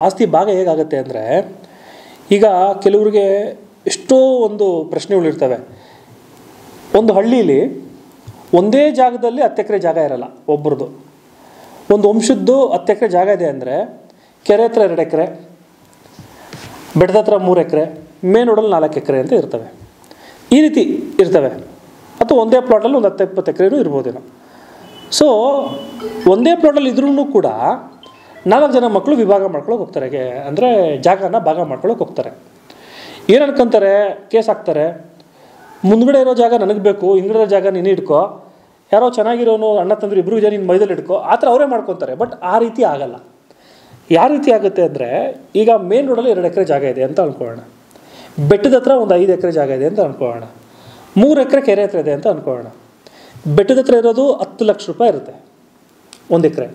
ಆಸ್ತಿ ಭಾಗ ಹೇಗಾಗುತ್ತೆ ಅಂದರೆ, ಈಗ ಕೆಲವರಿಗೆ ಎಷ್ಟೋ ಒಂದು ಪ್ರಶ್ನೆಗಳಿರ್ತವೆ. ಒಂದು ಹಳ್ಳಿಲಿ ಒಂದೇ ಜಾಗದಲ್ಲಿ 10 ಎಕರೆ ಜಾಗ ಇರಲ್ಲ ಒಬ್ಬರದು. ಒಂದು ವಂಶದ್ದು 10 ಎಕರೆ ಜಾಗ ಇದೆ ಅಂದರೆ, ಕೆರೆ ಹತ್ರ 2 ಎಕರೆ, ಬೆಟ್ಟದ ಹತ್ರ 3 ಎಕರೆ, ಮೇನ್ ರೋಡಲ್ಲಿ 4 ಎಕರೆ ಅಂತ ಇರ್ತವೆ. ಈ ರೀತಿ ಇರ್ತವೆ. ಅಥವಾ ಒಂದೇ ಪ್ಲಾಟಲ್ಲಿ ಒಂದು 10-20 ಎಕರೆನೂ ಇರ್ಬೋದೇನೋ. ಸೊ ಒಂದೇ ಪ್ಲಾಟಲ್ಲಿ ಇದ್ರೂ ಕೂಡ 4 ಜನ ಮಕ್ಕಳು ವಿಭಾಗ ಮಾಡ್ಕೊಳ್ಳೋಕೆ ಹೋಗ್ತಾರೆ, ಅಂದರೆ ಜಾಗನ ಭಾಗ ಮಾಡ್ಕೊಳ್ಳೋಕೆ ಹೋಗ್ತಾರೆ. ಏನು ಅನ್ಕೊಂತಾರೆ, ಕೇಸ್ ಹಾಕ್ತಾರೆ. ಮುಂದ್ಗಡೆ ಇರೋ ಜಾಗ ನನಗೆ ಬೇಕು, ಹಿಂದ್ಗಡೆ ಇರೋ ಜಾಗ ನೀನು ಇಟ್ಕೋ, ಯಾರೋ ಚೆನ್ನಾಗಿರೋನು ಅಣ್ಣ ತಂದ್ರೆ ಇಬ್ಬರು ಜನ ನಿನ್ನ ಮೈದಲ್ಲಿ ಇಟ್ಕೋ, ಆ ಥರ ಅವರೇ ಮಾಡ್ಕೊತಾರೆ. ಬಟ್ ಆ ರೀತಿ ಆಗಲ್ಲ. ಯಾವ ರೀತಿ ಆಗುತ್ತೆ ಅಂದರೆ, ಈಗ ಮೇನ್ ರೋಡಲ್ಲಿ 2 ಎಕರೆ ಜಾಗ ಇದೆ ಅಂತ ಅಂದ್ಕೊಳ್ಳೋಣ, ಬೆಟ್ಟದ ಹತ್ರ ಒಂದು 5 ಎಕರೆ ಜಾಗ ಇದೆ ಅಂತ ಅಂದ್ಕೊಳ್ಳೋಣ, 3 ಎಕರೆ ಕೆರೆ ಹತ್ರ ಇದೆ ಅಂತ ಅಂದ್ಕೊಳ್ಳೋಣ. ಬೆಟ್ಟದ ಹತ್ರ ಇರೋದು 10 ಲಕ್ಷ ರೂಪಾಯಿ ಇರುತ್ತೆ 1 ಎಕರೆ,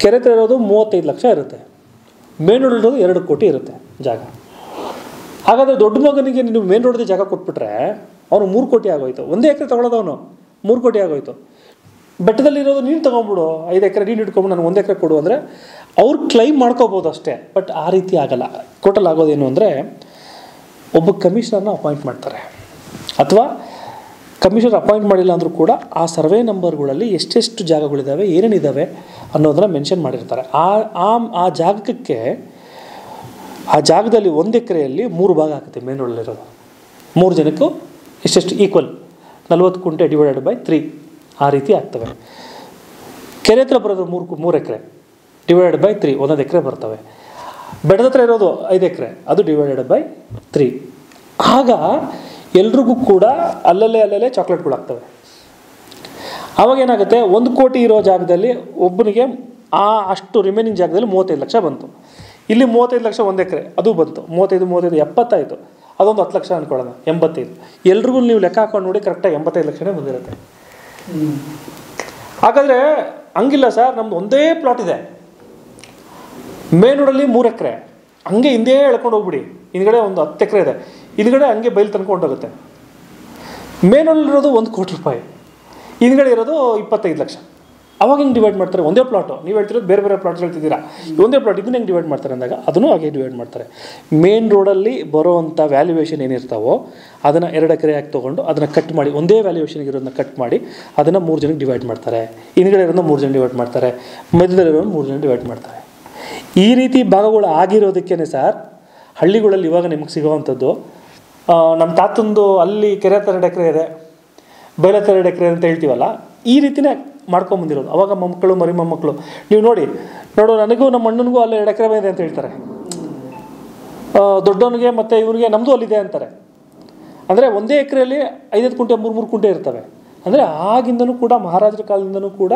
ಕೆರೆ ಹತ್ರ ಇರೋದು 35 ಲಕ್ಷ ಇರುತ್ತೆ, ಮೇನ್ ರೋಡ್ ಇರೋದು 2 ಕೋಟಿ ಇರುತ್ತೆ ಜಾಗ. ಹಾಗಾದರೆ ದೊಡ್ಡ ಮಗನಿಗೆ ನೀವು ಮೇನ್ ರೋಡ್ದೇ ಜಾಗ ಕೊಟ್ಬಿಟ್ರೆ ಅವನು 3 ಕೋಟಿ ಆಗೋಯ್ತು. 1 ಎಕರೆ ತೊಗೊಳೋದವನು 3 ಕೋಟಿ ಆಗೋಯ್ತು. ಬೆಟ್ಟದಲ್ಲಿರೋದು ನೀನು ತೊಗೊಂಬಿಡು, 5 ಎಕರೆ ನೀನು ಇಟ್ಕೊಂಬಿಡು, ನಾನು 1 ಎಕರೆ ಕೊಡು ಅಂದರೆ ಅವ್ರು ಕ್ಲೈಮ್ ಮಾಡ್ಕೋಬೋದು ಅಷ್ಟೇ. ಬಟ್ ಆ ರೀತಿ ಆಗಲ್ಲ. ಕೋರ್ಟಲ್ಲಿ ಆಗೋದೇನು ಅಂದರೆ, ಒಬ್ಬ ಕಮಿಷನರ್ನ ಅಪಾಯಿಂಟ್ ಮಾಡ್ತಾರೆ, ಅಥವಾ ಕಮಿಷನರ್ ಅಪಾಯಿಂಟ್ ಮಾಡಿಲ್ಲ ಅಂದರೂ ಕೂಡ ಆ ಸರ್ವೆ ನಂಬರ್ಗಳಲ್ಲಿ ಎಷ್ಟೆಷ್ಟು ಜಾಗಗಳಿದ್ದಾವೆ, ಏನೇನಿದ್ದಾವೆ ಅನ್ನೋದನ್ನು ಮೆನ್ಷನ್ ಮಾಡಿರ್ತಾರೆ. ಆ ಜಾಗಕ್ಕೆ, ಆ ಜಾಗದಲ್ಲಿ 1 ಎಕರೆಯಲ್ಲಿ 3 ಭಾಗ ಆಗುತ್ತೆ. ಮೇನ್ ರೋಡಲ್ಲಿರೋದು 3 ಜನಕ್ಕೂ ಎಷ್ಟೆಷ್ಟು ಈಕ್ವಲ್, 40 ಕುಂಟೆ ಡಿವೈಡೆಡ್ ಬೈ 3 ಆ ರೀತಿ ಆಗ್ತವೆ. ಕೆರೆ ಹತ್ರ ಬರೋದು 3 ಎಕರೆ ಡಿವೈಡೆಡ್ ಬೈ 3 1 ಎಕರೆ ಬರ್ತವೆ. ಬೆಟ್ಟದ ಹತ್ರ ಇರೋದು 5 ಎಕರೆ, ಅದು ಡಿವೈಡೆಡ್ ಬೈ 3. ಆಗ ಎಲ್ರಿಗೂ ಕೂಡ ಅಲ್ಲಲ್ಲೇ ಚಾಕ್ಲೇಟ್ಗಳಾಗ್ತವೆ. ಆವಾಗ ಏನಾಗುತ್ತೆ, 1 ಕೋಟಿ ಇರೋ ಜಾಗದಲ್ಲಿ ಒಬ್ಬನಿಗೆ ಅಷ್ಟು ರಿಮೈನಿಂಗ್ ಜಾಗದಲ್ಲಿ 35 ಲಕ್ಷ ಬಂತು. ಇಲ್ಲಿ 35 ಲಕ್ಷ 1 ಎಕರೆ ಅದು ಬಂತು. 35 70 ಆಯಿತು. ಅದೊಂದು 10 ಲಕ್ಷ ಅಂದ್ಕೊಳ್ಳೋಣ, 85. ಎಲ್ರಿಗೂ ನೀವು ಲೆಕ್ಕ ಹಾಕೊಂಡು ನೋಡಿ, ಕರೆಕ್ಟಾಗಿ 85 ಲಕ್ಷನೇ ಬಂದಿರುತ್ತೆ. ಹಾಗಾದರೆ ಹಂಗಿಲ್ಲ ಸರ್, ನಮ್ದು ಒಂದೇ ಪ್ಲಾಟ್ ಇದೆ, ಮೇನ್ ರೋಡಲ್ಲಿ 3 ಎಕರೆ, ಹಂಗೆ ಹಿಂದೆ ಎಳ್ಕೊಂಡು ಹೋಗ್ಬಿಡಿ, ಹಿಂದ್ಗಡೆ ಒಂದು 10 ಎಕರೆ ಇದೆ, ಹಿಂದ್ಗಡೆ ಹಂಗೆ ಬೈಲ್ ತಂದ್ಕೊಂಡೋಗುತ್ತೆ. ಮೇನ್ ರೋಡಲ್ಲಿರೋದು 1 ಕೋಟಿ ರೂಪಾಯಿ, ಹಿಂದ್ಗಡೆ ಇರೋದು 25 ಲಕ್ಷ. ಅವಾಗ ಹೆಂಗೆ ಡಿವೈಡ್ ಮಾಡ್ತಾರೆ? ಒಂದೇ ಪ್ಲಾಟು. ನೀವು ಹೇಳ್ತಿರೋದು ಬೇರೆ ಬೇರೆ ಪ್ಲಾಟ್ ಹೇಳ್ತಿದ್ದೀರಾ, ಒಂದೇ ಪ್ಲಾಟ್, ಇದನ್ನ ಹೆಂಗೆ ಡಿವೈಡ್ ಮಾಡ್ತಾರೆ ಅಂದಾಗ ಅದನ್ನು ಹಾಗೆ ಡಿವೈಡ್ ಮಾಡ್ತಾರೆ. ಮೇನ್ ರೋಡಲ್ಲಿ ಬರೋವಂಥ ವ್ಯಾಲ್ಯೂಯೇಷನ್ ಏನಿರ್ತಾವೋ ಅದನ್ನು 2 ಎಕರೆ ಹಾಕಿ ತೊಗೊಂಡು ಅದನ್ನು ಕಟ್ ಮಾಡಿ, ಒಂದೇ ವ್ಯಾಲ್ಯೂಯೇಷನ್ಗೆ ಇರೋದನ್ನ ಕಟ್ ಮಾಡಿ ಅದನ್ನು 3 ಜನಕ್ಕೆ ಡಿವೈಡ್ ಮಾಡ್ತಾರೆ. ಹಿಂದ್ಗಡೆ ಇರೋದನ್ನ 3 ಜನ ಡಿವೈಡ್ ಮಾಡ್ತಾರೆ, ಮಧ್ಯದಲ್ಲಿರೋದನ್ನ 3 ಜನ ಡಿವೈಡ್ ಮಾಡ್ತಾರೆ. ಈ ರೀತಿ ಭಾಗಗಳು ಆಗಿರೋದಕ್ಕೇ ಸರ್ ಹಳ್ಳಿಗಳಲ್ಲಿ ಇವಾಗ ನಿಮಗೆ ಸಿಗೋವಂಥದ್ದು. ನಮ್ಮ ತಾತಂದು ಅಲ್ಲಿ ಕೆರೆ ಹತ್ರ 2 ಎಕರೆ ಇದೆ, ಬೈಲ ಹತ್ರ 2 ಎಕರೆ ಅಂತ ಹೇಳ್ತೀವಲ್ಲ, ಈ ರೀತಿಯೇ ಮಾಡ್ಕೊಂಬಂದಿರೋದು. ಅವಾಗ ಮೊಮ್ಮಕ್ಕಳು ಮರಿ ಮೊಮ್ಮಕ್ಕಳು ನೀವು ನೋಡು, ನನಗೂ ನಮ್ಮ ಅಣ್ಣನಿಗೂ ಅಲ್ಲಿ 2 ಎಕರೆ ಇದೆ ಅಂತ ಹೇಳ್ತಾರೆ. ದೊಡ್ಡವನಿಗೆ ಮತ್ತು ಇವನಿಗೆ ನಮ್ಮದು ಅಲ್ಲಿದೆ ಅಂತಾರೆ. ಅಂದರೆ ಒಂದೇ ಎಕರೆಯಲ್ಲಿ 5 ಕುಂಟೆ 3 ಕುಂಟೆ ಇರ್ತವೆ. ಅಂದರೆ ಆಗಿಂದನೂ ಕೂಡ, ಮಹಾರಾಜರ ಕಾಲದಿಂದನೂ ಕೂಡ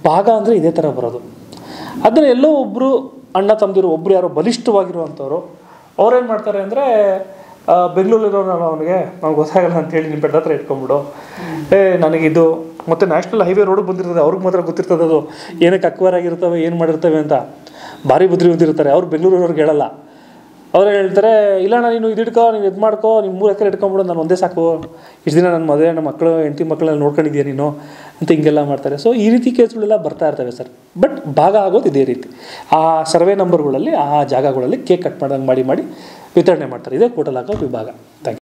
ಭಾಗ ಅಂದರೆ ಇದೇ ಥರ ಬರೋದು. ಅದನ್ನು ಎಲ್ಲೋ ಒಬ್ಬರು ಅಣ್ಣ ತಮ್ಮದಿರು, ಒಬ್ಬರು ಯಾರೋ ಬಲಿಷ್ಠವಾಗಿರುವಂಥವ್ರು ಅವ್ರೇನು ಮಾಡ್ತಾರೆ ಅಂದರೆ, ಬೆಂಗಳೂರಲ್ಲಿರೋನು ಅವನಿಗೆ ಅವ್ನಿಗೆ ಗೊತ್ತಾಗಲ್ಲ ಅಂತೇಳಿ ನಿಮ್ಮ ಬೆಟ್ಟದ ಹತ್ರ ಇಟ್ಕೊಂಬಿಡು, ನನಗಿದು ಮತ್ತು ನ್ಯಾಷನಲ್ ಹೈವೇ ರೋಡಿಗೆ ಬಂದಿರ್ತದೆ, ಅವ್ರಿಗೆ ಮಾತ್ರ ಗೊತ್ತಿರ್ತದೆ ಅದು ಏನಕ್ಕೆ ಅಕ್ವೈರ್ ಆಗಿರ್ತವೆ, ಏನು ಮಾಡಿರ್ತವೆ ಅಂತ. ಭಾರಿ ಬುದ್ಧಿ ಹೊಂದಿರ್ತಾರೆ. ಅವ್ರು ಬೆಂಗಳೂರವ್ರಿಗೆ ಹೇಳಲ್ಲ. ಅವ್ರು ಹೇಳ್ತಾರೆ, ಇಲ್ಲ ನೀನು ಇದು ಇಟ್ಕೋ, ನೀನು ಇದು ಮಾಡ್ಕೋ, ನೀನು 3 ಎಕರೆ ಇಟ್ಕೊಂಬಿಡು, ನಾನು ಒಂದೇ ಸಾಕು, ಇಷ್ಟು ದಿನ ನನ್ನ ಮದುವೆ ನಮ್ಮ ಮಕ್ಕಳು ಹೆಂಡತಿ ಮಕ್ಕಳನ್ನ ನೋಡ್ಕೊಂಡಿದ್ದೀಯ ನೀನು ಅಂತ ಹಿಂಗೆಲ್ಲ ಮಾಡ್ತಾರೆ. ಸೊ ಈ ರೀತಿ ಕೇಸ್ಗಳೆಲ್ಲ ಬರ್ತಾ ಇರ್ತವೆ ಸರ್. ಬಟ್ ಭಾಗ ಆಗೋದು ಇದೇ ರೀತಿ. ಆ ಸರ್ವೆ ನಂಬರ್ಗಳಲ್ಲಿ, ಆ ಜಾಗಗಳಲ್ಲಿ ಕೇಕ್ ಕಟ್ ಮಾಡ್ದಂಗೆ ಮಾಡಿ ವಿತರಣೆ ಮಾಡ್ತಾರೆ. ಇದೇ ಕೋರ್ಟಲ್ಲಿ ಆಗೋ ವಿಭಾಗ. Thank you.